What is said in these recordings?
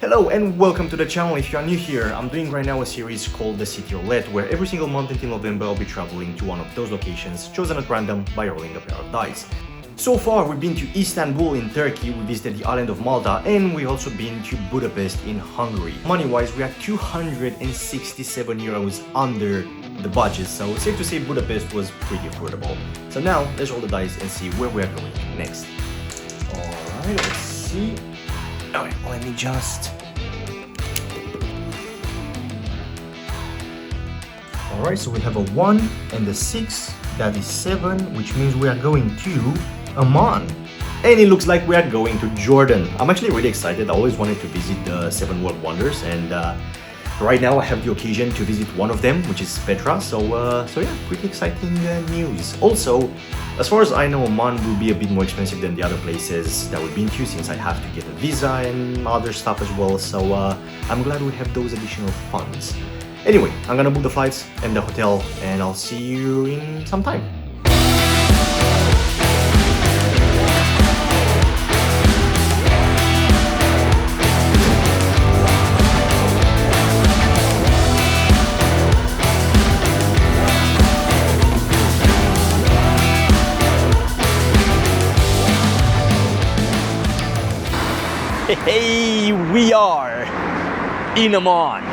Hello and welcome to the channel. If you are new here, I'm doing right now a series called The City Roulette, where every single month until November I'll be traveling to one of those locations chosen at random by rolling a pair of dice. So far we've been to Istanbul in Turkey, we visited the island of Malta, and we've also been to Budapest in Hungary. Money-wise, we are 267 euros under the budget, so safe to say Budapest was pretty affordable. So now let's roll the dice and see where we are going next. Alright, let's see. Alright, let me just... Alright, so we have a 1 and a 6, that is 7, which means we are going to Amman. And it looks like we are going to Jordan. I'm actually really excited. I always wanted to visit the 7 World Wonders, and right now I have the occasion to visit one of them, which is Petra. So yeah, pretty exciting news. Also, as far as I know, Amman will be a bit more expensive than the other places that we've been to, since I have to get a visa and other stuff as well. So I'm glad we have those additional funds. Anyway, I'm gonna book the flights and the hotel, and I'll see you in some time. Hey, we are in Amman.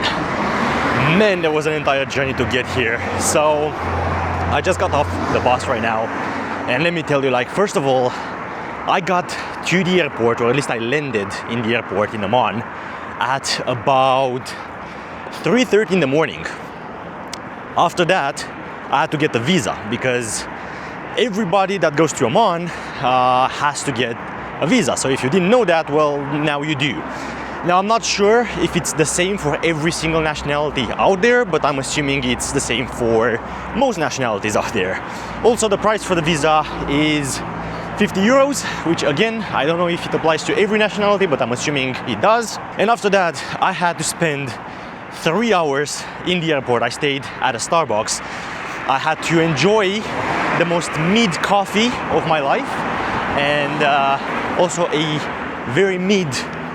Man, there was an entire journey to get here. So I just got off the bus right now, and let me tell you, like, first of all, I got to the airport, or at least I landed in the airport in Amman at about 3:30 in the morning. After that, I had to get the visa, because everybody that goes to Amman has to get a visa. So if you didn't know that, well, now you do. Now, I'm not sure if it's the same for every single nationality out there, but I'm assuming it's the same for most nationalities out there. Also, the price for the visa is 50 euros, which again, I don't know if it applies to every nationality, but I'm assuming it does. And after that, I had to spend 3 hours in the airport. I stayed at a Starbucks. I had to enjoy the most mid coffee of my life, and also a very mid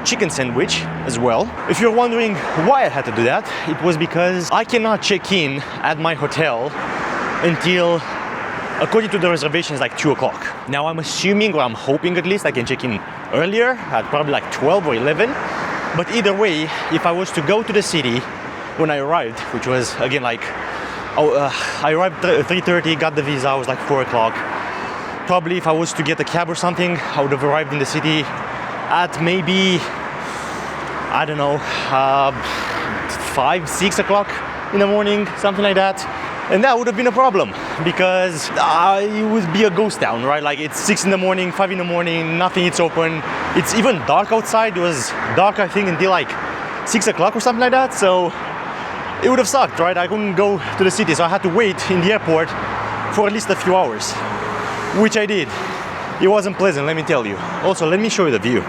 chicken sandwich as well. If you're wondering why I had to do that, it was because I cannot check in at my hotel until, according to the reservations, like 2 o'clock. Now I'm assuming, or I'm hoping at least, I can check in earlier at probably like 12 or 11. But either way, if I was to go to the city when I arrived, which was again like, I arrived 3:30, got the visa, I was like 4 o'clock. Probably if I was to get a cab or something, I would have arrived in the city at maybe, I don't know, 5, 6 o'clock in the morning, something like that. And that would have been a problem, because it would be a ghost town, right? Like, it's 6 in the morning, 5 in the morning, nothing is open. It's even dark outside. It was dark, I think, until like 6 o'clock or something like that. So it would have sucked, right? I couldn't go to the city, so I had to wait in the airport for at least a few hours, which I did. It wasn't pleasant, let me tell you. Also, let me show you the view.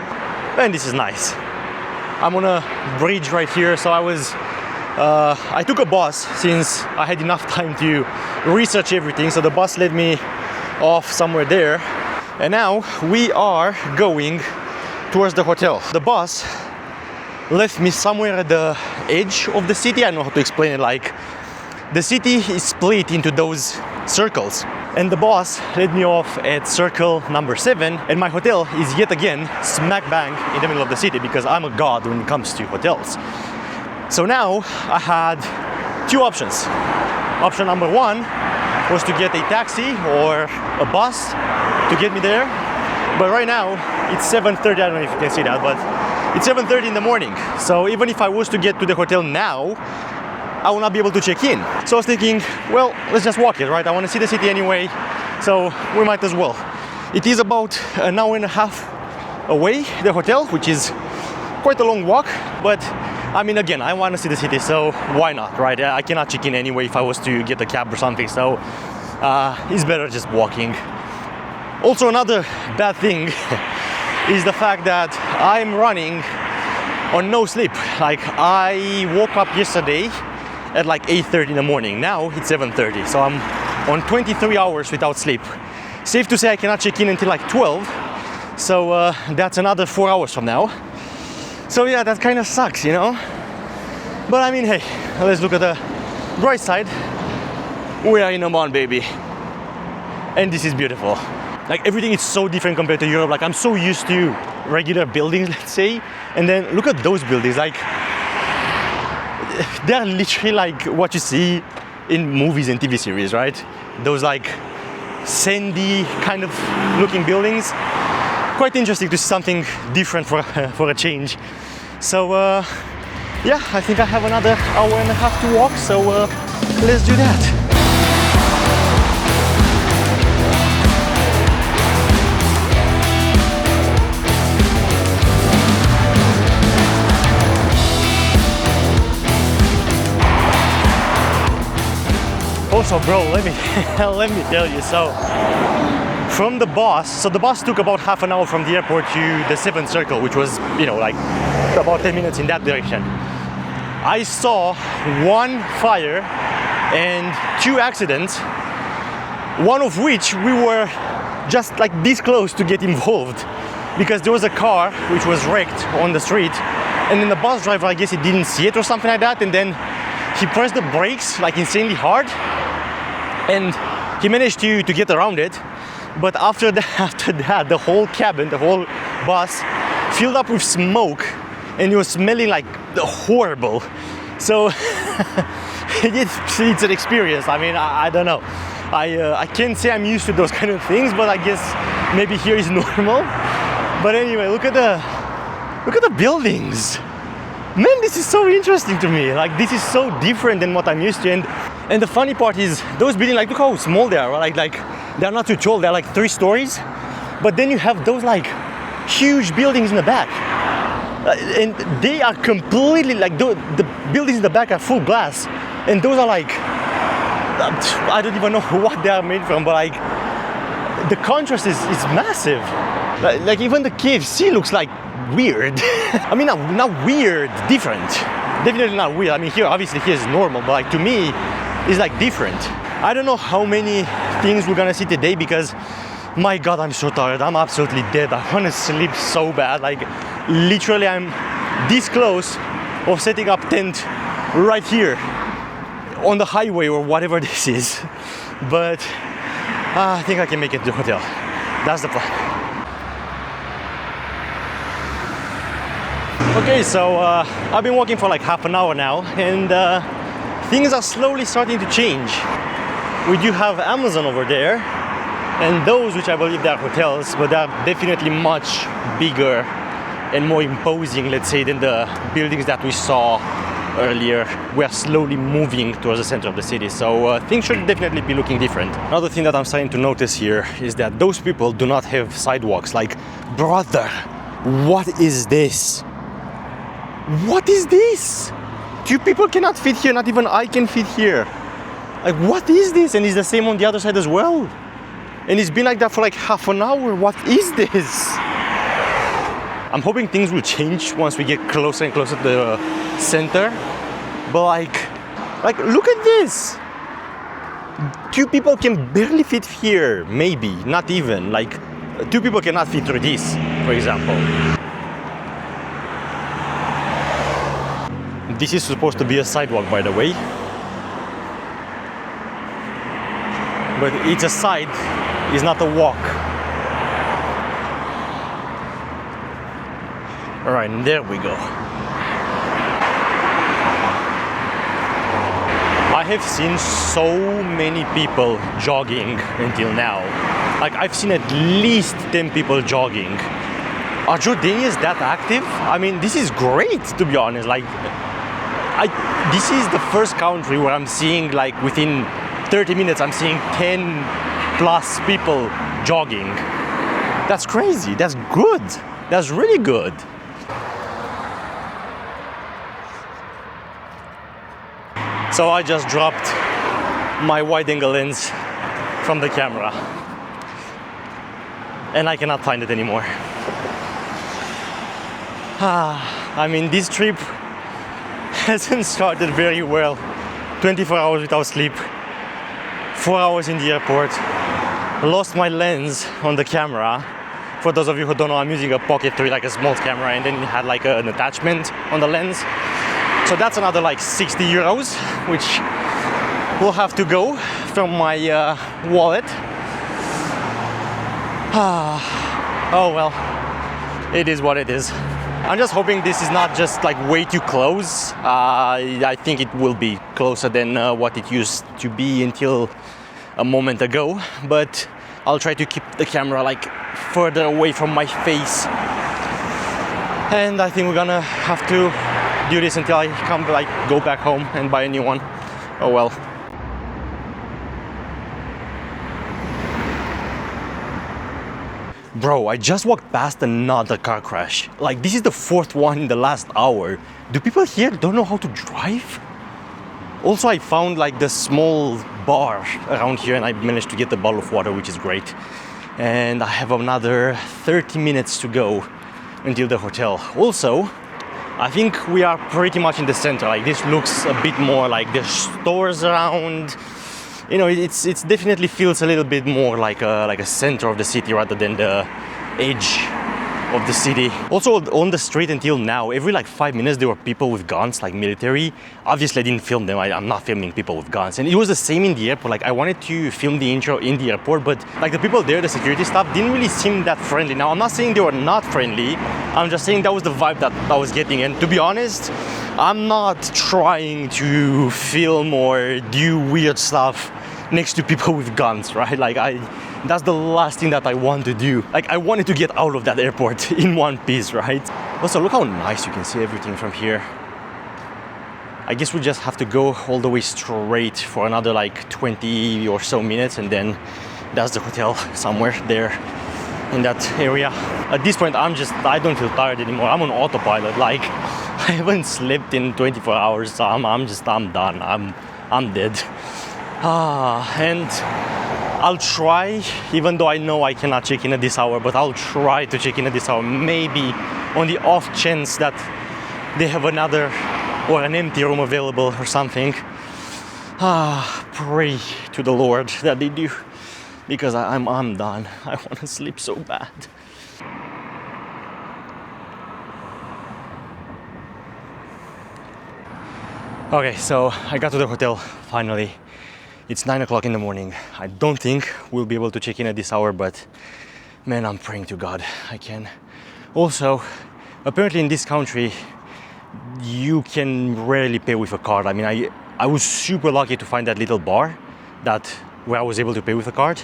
And this is nice. I'm on a bridge right here, so I took a bus since I had enough time to research everything. So the bus led me off somewhere there. And now we are going towards the hotel. The bus left me somewhere at the edge of the city. I don't know how to explain it. Like, the city is split into those circles, and the bus led me off at circle number 7, and my hotel is yet again smack bang in the middle of the city, because I'm a god when it comes to hotels. So now I had 2 options. Option number 1 was to get a taxi or a bus to get me there, but right now it's 7:30. I don't know if you can see that, but it's 7:30 in the morning. So even if I was to get to the hotel now, I will not be able to check in. So I was thinking, well, let's just walk it, right? I want to see the city anyway, so we might as well. It is about an hour and a half away, the hotel, which is quite a long walk, but I mean, again, I want to see the city, so why not, right? I cannot check in anyway if I was to get a cab or something, so it's better just walking. Also, another bad thing is the fact that I'm running on no sleep. Like, I woke up yesterday at like 8:30 in the morning. Now it's 7:30, so I'm on 23 hours without sleep. Safe to say I cannot check in until like 12, so that's another 4 hours from now. So yeah, that kind of sucks, you know. But I mean, hey, let's look at the bright side. We are in Amman, baby, and this is beautiful. Like everything is so different compared to Europe. Like I'm so used to regular buildings, let's say, and then look at those buildings. Like they're literally like what you see in movies and TV series, right? Those like sandy kind of looking buildings. Quite interesting to see something different for a change. So yeah, I think I have another hour and a half to walk, so let's do that. Also, bro, let me tell you, so from the bus, so the bus took about half an hour from the airport to the 7th Circle, which was, you know, like about 10 minutes in that direction. I saw one fire and 2 accidents, one of which we were just like this close to get involved, because there was a car which was wrecked on the street, and then the bus driver, I guess he didn't see it or something like that, and then he pressed the brakes like insanely hard, and he managed to get around it. But after that, the whole cabin, the whole bus filled up with smoke, and it was smelling like horrible. So it's an experience. I mean, I don't know. I can't say I'm used to those kind of things, but I guess maybe here is normal. But anyway, look at the buildings. Man, this is so interesting to me. Like this is so different than what I'm used to. And the funny part is those buildings, like look how small they are. Right? Like they're not too tall. They're like 3 stories. But then you have those like huge buildings in the back. And they are completely like the buildings in the back are full glass. And those are like, I don't even know what they are made from, but like the contrast is massive. Like even the KFC looks like weird. I mean, not weird, different. Definitely not weird. I mean, here is normal, but like to me, it's like different. I don't know how many things we're gonna see today because, my God, I'm so tired. I'm absolutely dead. I want to sleep so bad. Like literally, I'm this close of setting up tent right here on the highway or whatever this is. But I think I can make it to the hotel. That's the plan. Okay, so I've been walking for like half an hour now, and things are slowly starting to change. We do have Amazon over there, and those which I believe they are hotels, but they're definitely much bigger and more imposing, let's say, than the buildings that we saw earlier. We are slowly moving towards the center of the city, so things should definitely be looking different. Another thing that I'm starting to notice here is that those people do not have sidewalks. Like, brother, what is this? What is this? 2 people cannot fit here, not even I can fit here. Like, what is this? And it's the same on the other side as well. And it's been like that for like half an hour. What is this? I'm hoping things will change once we get closer and closer to the center. But like look at this. 2 people can barely fit here, maybe, not even. Like 2 people cannot fit through this, for example. This is supposed to be a sidewalk, by the way. But it's a side, it's not a walk. Alright, there we go. I have seen so many people jogging until now. Like, I've seen at least 10 people jogging. Are Jordanians that active? I mean, this is great, to be honest. Like, this is the first country where I'm seeing, like, within 30 minutes, I'm seeing 10 plus people jogging. That's crazy. That's good. That's really good. So I just dropped my wide-angle lens from the camera, and I cannot find it anymore. I mean, this trip hasn't started very well. 24 hours without sleep, 4 hours in the airport, lost my lens on the camera, For those of you who don't know, I'm using a Pocket 3, like a small camera, and then it had like an attachment on the lens. So that's another like 60 euros, which will have to go from my wallet. Oh well, it is what it is. I'm just hoping this is not just like way too close. I think it will be closer than what it used to be until a moment ago, but I'll try to keep the camera like further away from my face. And I think we're gonna have to do this until I go back home and buy a new one. Oh well. Bro, I just walked past another car crash. Like, this is the fourth one in the last hour. Do people here don't know how to drive? Also, I found like the small bar around here and I managed to get a bottle of water, which is great. And I have another 30 minutes to go until the hotel. Also, I think we are pretty much in the center. Like, this looks a bit more like there's stores around. You know, it's definitely feels a little bit more like a center of the city rather than the edge of the city. Also, on the street until now, every like 5 minutes there were people with guns, like military. Obviously I didn't film them, I'm not filming people with guns. And it was the same in the airport. Like, I wanted to film the intro in the airport, but like the people there, the security staff, didn't really seem that friendly. Now, I'm not saying they were not friendly, I'm just saying that was the vibe that I was getting. And to be honest, I'm not trying to film or do weird stuff next to people with guns, right? Like, that's the last thing that I want to do. Like, I wanted to get out of that airport in one piece, right? Also, look how nice you can see everything from here. I guess we just have to go all the way straight for another like 20 or so minutes, and then that's the hotel somewhere there in that area. At this point, I don't feel tired anymore. I'm on autopilot. Like, I haven't slept in 24 hours, so I'm done. I'm dead. And I'll try, even though I know I cannot check in at this hour, but I'll try to check in at this hour. Maybe on the off chance that they have another or an empty room available or something. Pray to the Lord that they do, because I'm done. I want to sleep so bad. Okay, so I got to the hotel finally. It's 9 o'clock in the morning. I don't think we'll be able to check in at this hour, but man, I'm praying to God I can. Also, apparently in this country, you can rarely pay with a card. I mean, I was super lucky to find that little bar where I was able to pay with a card,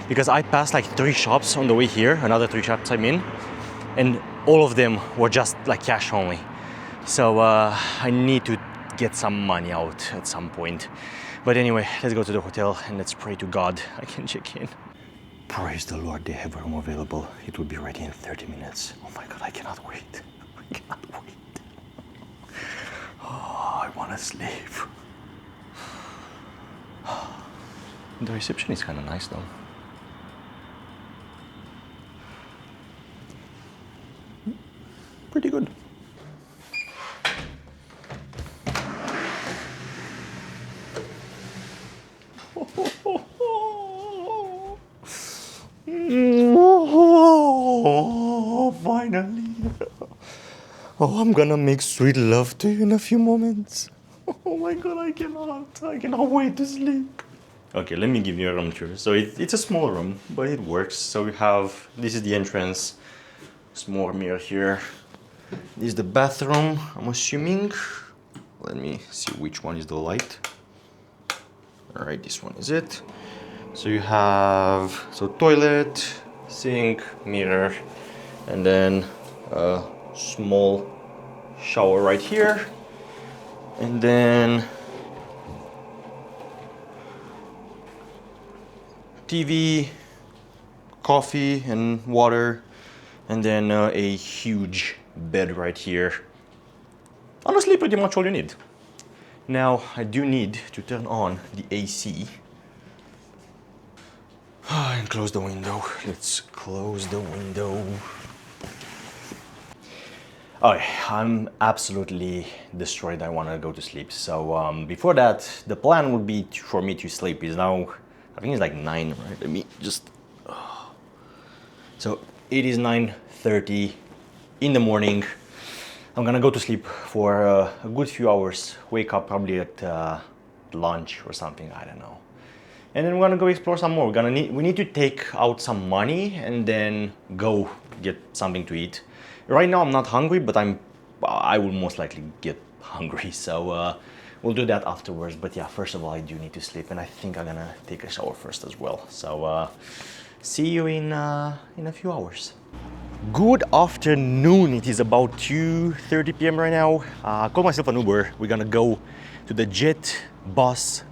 because I passed like 3 shops on the way here, another 3 shops I'm in, and all of them were just like cash only. So I need to get some money out at some point. But anyway, let's go to the hotel and let's pray to God I can check in. Praise the Lord, they have a room available. It will be ready in 30 minutes. Oh my God, I cannot wait. I cannot wait. Oh, I want to sleep. The reception is kind of nice though. Pretty good. Oh, finally. Oh, I'm gonna make sweet love to you in a few moments. Oh my God, I cannot wait to sleep. Okay, let me give you a room tour. So it's a small room, but it works. So we have, this is the entrance, small mirror here. This is the bathroom, I'm assuming. Let me see which one is the light. All right, this one is it. So you have, toilet, sink, mirror, and then a small shower right here. And then TV, coffee and water, and then a huge bed right here. Honestly, pretty much all you need. Now, I do need to turn on the AC and close the window. Let's close the window. Okay, I'm absolutely destroyed. I want to go to sleep. So before that, the plan would be for me to sleep. Is now, I think it's like 9, right? Let me just... So It is 9:30 in the morning. I'm gonna go to sleep for a good few hours. Wake up probably at lunch or something, I don't know. And then we're gonna go explore some more. We need to take out some money and then go get something to eat. Right now I'm not hungry, but I will most likely get hungry, so we'll do that afterwards. But yeah, first of all, I do need to sleep, and I think I'm gonna take a shower first as well. So see you in a few hours. Good afternoon. It is about 2:30 p.m. right now. I called myself an Uber. We're gonna go to the Jet bus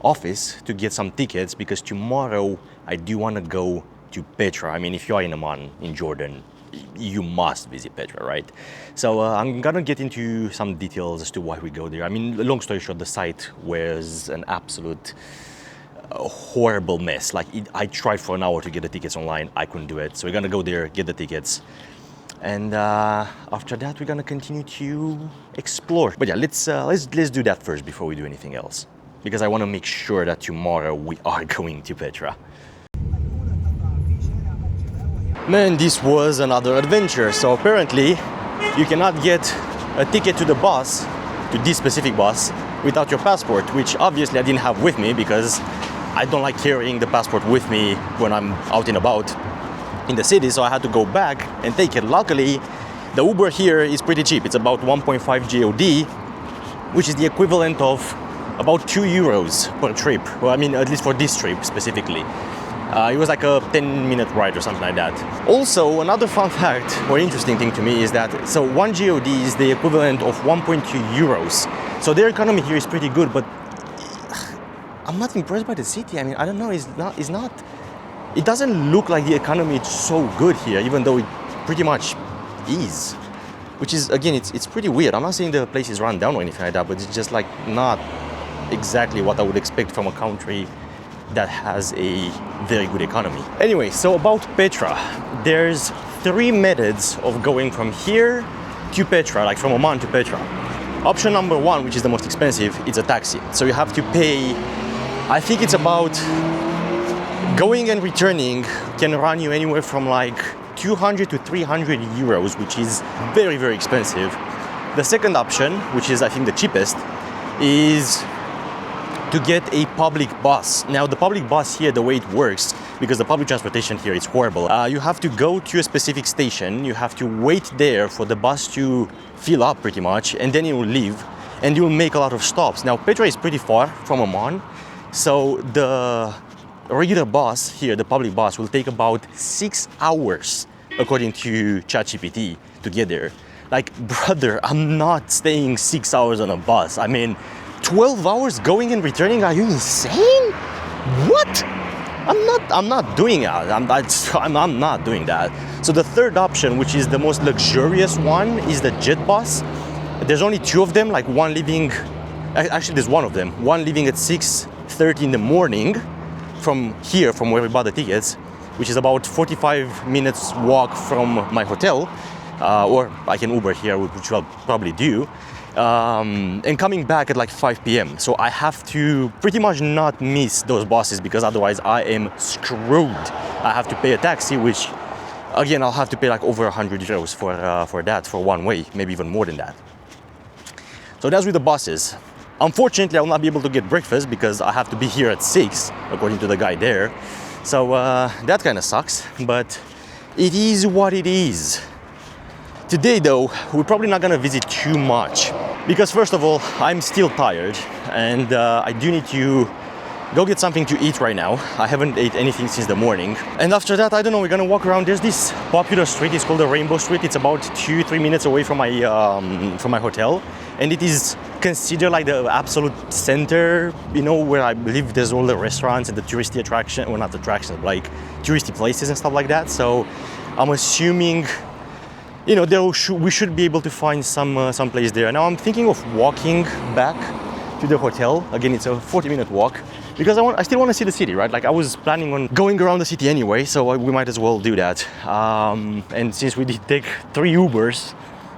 office to get some tickets because tomorrow I do want to go to Petra. I mean, if you are in Amman, in Jordan, you must visit Petra, right? So I'm gonna get into some details as to why we go there. I mean, long story short, the site was an absolute horrible mess. Like I tried for an hour to get the tickets online. I couldn't do it. So we're gonna go there, get the tickets, and after that we're gonna continue to explore. But yeah, let's do that first before we do anything else, because I want to make sure that tomorrow we are going to Petra. Man, this was another adventure. So apparently you cannot get a ticket to the bus, to this specific bus, without your passport, which obviously I didn't have with me because I don't like carrying the passport with me when I'm out and about in the city, so I had to go back and take it. Luckily, the Uber here is pretty cheap. It's about 1.5 GOD, which is the equivalent of about 2 euros per trip. Well, I mean, at least for this trip specifically. It was like a 10-minute ride or something like that. Also, another fun fact or interesting thing to me is that, so 1 GOD is the equivalent of 1.2 euros. So their economy here is pretty good, but I'm not impressed by the city. I mean, I don't know, it doesn't look like the economy is so good here, even though it pretty much is. Which is, again, it's pretty weird. I'm not saying the place is run down or anything like that, but it's just like not exactly what I would expect from a country that has a very good economy. Anyway, so about Petra, there's 3 methods of going from here to Petra, like from Amman to Petra. Option number 1, which is the most expensive, it's a taxi. So you have to pay, I think it's about, going and returning can run you anywhere from like 200 to 300 euros, which is very, very expensive. The second option, which is I think the cheapest, is to get a public bus. Now the public bus here, the way it works, because the public transportation here is horrible, you have to go to a specific station, you have to wait there for the bus to fill up pretty much, and then it will leave, and you will make a lot of stops. Now Petra is pretty far from Amman, so the regular bus here, the public bus, will take about 6 hours, according to ChatGPT, to get there. Like, brother, I'm not staying 6 hours on a bus. I mean, 12 hours going and returning? Are you insane? What? I'm not doing that. I'm not doing that. So the third option, which is the most luxurious one, is the jet bus. There's only 2 of them, like one leaving, actually there's one of them, one leaving at 6:30 in the morning from here, from where we bought the tickets, which is about 45 minutes walk from my hotel, or I can Uber here, which I'll probably do. And coming back at like 5 p.m. So I have to pretty much not miss those buses, because otherwise I am screwed. I have to pay a taxi, which again, I'll have to pay like over 100 euros for that, for one way, maybe even more than that. So that's with the buses. Unfortunately, I will not be able to get breakfast because I have to be here at 6, according to the guy there. So that kind of sucks, but it is what it is. Today though, we're probably not gonna visit too much because first of all, I'm still tired and I do need to go get something to eat right now. I haven't ate anything since the morning. And after that, I don't know, we're gonna walk around. There's this popular street, it's called the Rainbow Street. It's about 2-3 minutes away from my hotel. And it is considered like the absolute center, you know, where I believe there's all the restaurants and the touristy attraction, well not attractions, but like touristy places and stuff like that. So I'm assuming, you know, we should be able to find some place there. Now I'm thinking of walking back to the hotel. Again, it's a 40-minute walk because I still want to see the city, right? Like I was planning on going around the city anyway, so we might as well do that. And since we did take 3 Ubers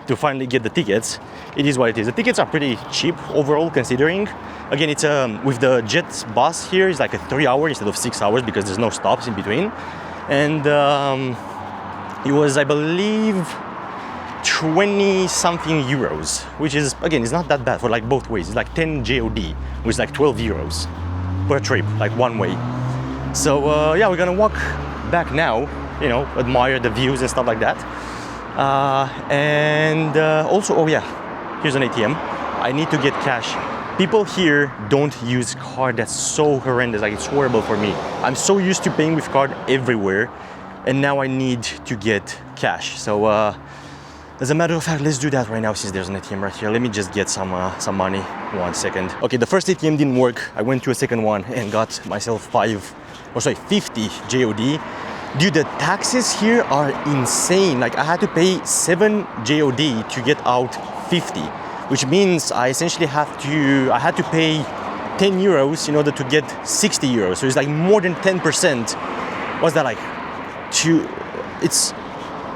to finally get the tickets, it is what it is. The tickets are pretty cheap overall, considering. Again, it's with the jet bus here, it's like a 3 hour instead of 6 hours because there's no stops in between. And It was, I believe, 20 something euros, which is, again, it's not that bad for like both ways. It's like 10 JOD, which is like 12 euros per trip, like one way. So yeah, we're gonna walk back now, you know, admire the views and stuff like that. And also, oh yeah, here's an ATM. I need to get cash. People here don't use card. That's so horrendous. Like, it's horrible for me. I'm so used to paying with card everywhere, and now I need to get cash. So as a matter of fact, let's do that right now since there's an ATM right here. Let me just get some money. 1 second. Okay, the first ATM didn't work. I went to a second one and got myself 50 JOD. Dude, the taxes here are insane. Like, I had to pay 7 JOD to get out 50, which means I essentially had to pay 10 euros in order to get 60 euros. So it's like more than 10%. What's that like?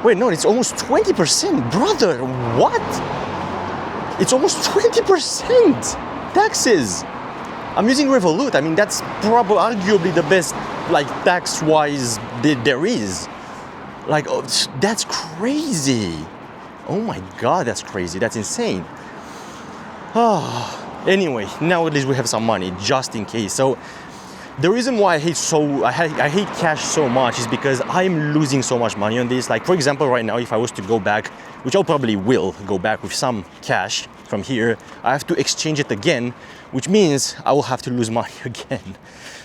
Wait, no, it's almost 20%, brother. What? It's almost 20% taxes. I'm using Revolut. I mean, that's probably arguably the best, like, tax-wise there is. Like, oh, that's crazy. Oh my God, that's crazy. That's insane. Anyway, now at least we have some money just in case. So the reason why I hate cash so much is because I'm losing so much money on this. Like, for example, right now, if I was to go back, which I probably will go back with some cash from here, I have to exchange it again, which means I will have to lose money again.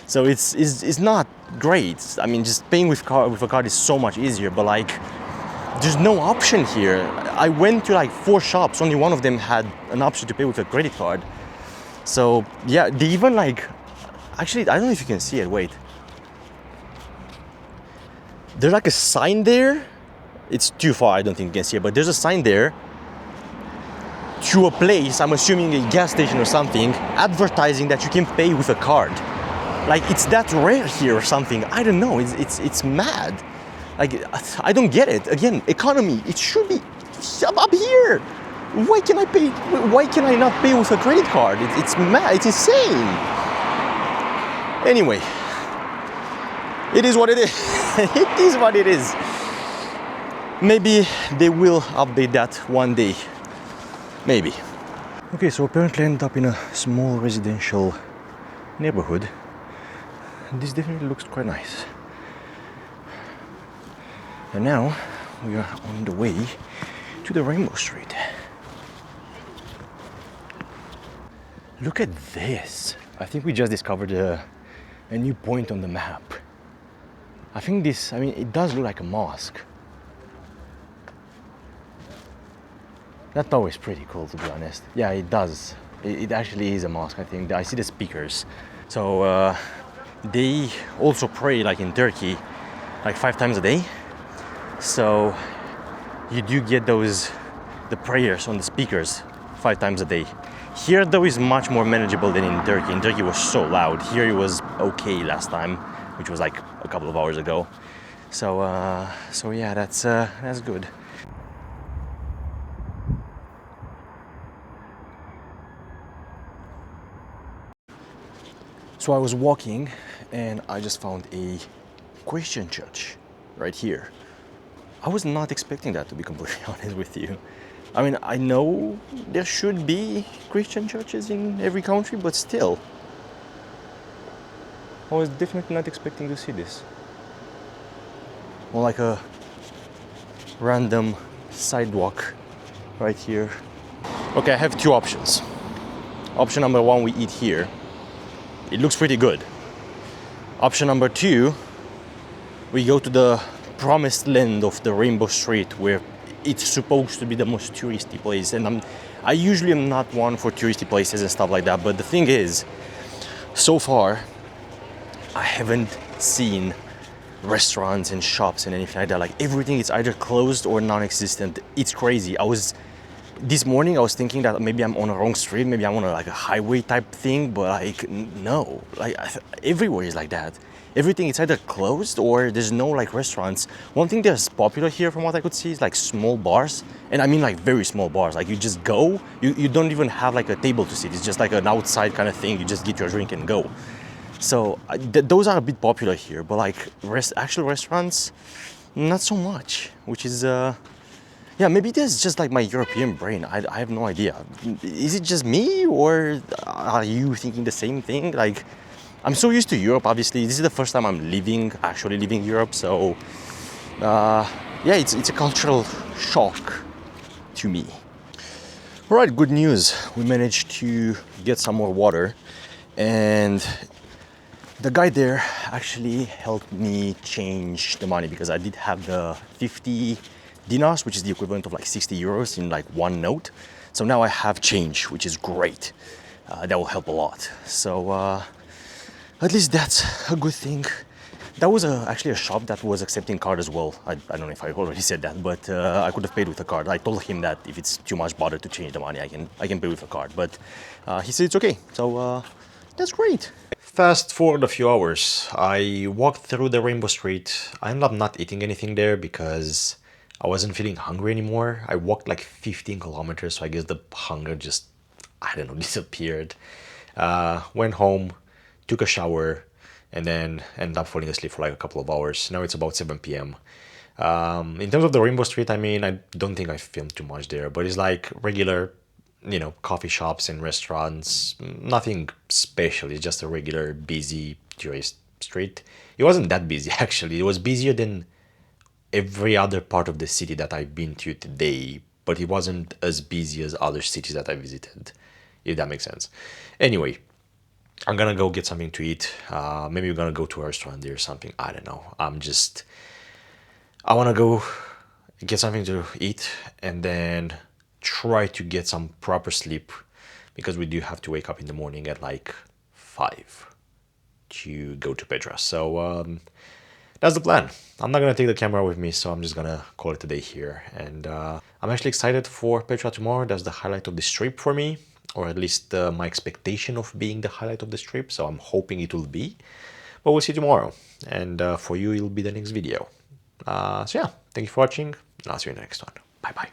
So it's not great. I mean, just paying with a card is so much easier, but like, there's no option here. I went to like 4 shops, only one of them had an option to pay with a credit card. So yeah, they even like, actually, I don't know if you can see it, wait. There's like a sign there. It's too far, I don't think you can see it, but there's a sign there to a place, I'm assuming a gas station or something, advertising that you can pay with a card. Like, it's that rare here or something. I don't know, it's mad. Like, I don't get it. Again, economy, it should be up here. Why can I not pay with a credit card? It's mad, it's insane. Anyway, it is what it is. It is what it is. Maybe they will update that one day. Maybe. Okay, so apparently I ended up in a small residential neighborhood. This definitely looks quite nice. And now we are on the way to the Rainbow Street. Look at this. I think we just discovered a new point on the map. I think this, I mean, it does look like a mosque. That tower is pretty cool, to be honest. Yeah, it does. It actually is a mosque, I think. I see the speakers. So they also pray, like in Turkey, like 5 times a day. So you do get the prayers on the speakers 5 times a day. Here, though, is much more manageable than in Turkey. In Turkey, it was so loud. Here, it was okay last time, which was like a couple of hours ago. So yeah, that's good. So I was walking, and I just found a Christian church right here. I was not expecting that, to be completely honest with you. I mean, I know there should be Christian churches in every country, but still, I was definitely not expecting to see this. More like a random sidewalk right here. Okay, I have 2 options. Option number 1, we eat here. It looks pretty good. Option number 2, we go to the promised land of the Rainbow Street, where it's supposed to be the most touristy place. And I usually am not one for touristy places and stuff like that, but the thing is, so far, I haven't seen restaurants and shops and anything like that. Like, everything is either closed or non-existent. It's crazy. This morning I was thinking that maybe I'm on a wrong street, maybe I'm on a highway type thing, but like, no, like everywhere is like that. Everything is either closed or there's no like restaurants. One thing that's popular here from what I could see is like small bars, and I mean like very small bars. Like, you just go, you don't even have like a table to sit. It's just like an outside kind of thing. You just get your drink and go. So those are a bit popular here, but like actual restaurants, not so much, which is yeah, maybe that's just like my European brain. I have no idea. Is it just me, or are you thinking the same thing? Like, I'm so used to Europe, obviously. This is the first time I'm actually leaving Europe, so yeah, it's a cultural shock to me. All right, good news. We managed to get some more water, and the guy there actually helped me change the money because I did have the 50 dinars, which is the equivalent of like 60 euros in like one note. So now I have change, which is great. That will help a lot. So at least that's a good thing. That was actually a shop that was accepting card as well. I don't know if I already said that, but I could have paid with a card. I told him that if it's too much bother to change the money, I can pay with a card. But he said it's okay. So that's great. Fast forward a few hours. I walked through the Rainbow Street. I ended up not eating anything there because I wasn't feeling hungry anymore. I walked like 15 kilometers, so I guess the hunger just, I don't know, disappeared. Went home, took a shower, and then ended up falling asleep for like a couple of hours. Now it's about 7 p.m. In terms of the Rainbow Street, I mean, I don't think I filmed too much there, but it's like regular, you know, coffee shops and restaurants. Nothing special. It's just a regular busy tourist street. It wasn't that busy actually. It was busier than every other part of the city that I've been to today, but it wasn't as busy as other cities that I visited, if that makes sense. Anyway, I'm gonna go get something to eat. Maybe we're gonna go to a restaurant there or something. I don't know. I wanna go get something to eat and then try to get some proper sleep because we do have to wake up in the morning at like 5 to go to Petra. So that's the plan. I'm not gonna take the camera with me, so I'm just gonna call it a day here. And I'm actually excited for Petra tomorrow. That's the highlight of this trip for me, or at least my expectation of being the highlight of this trip. So I'm hoping it will be, but we'll see tomorrow. And for you, it'll be the next video. So yeah, thank you for watching, and I'll see you in the next one. Bye bye.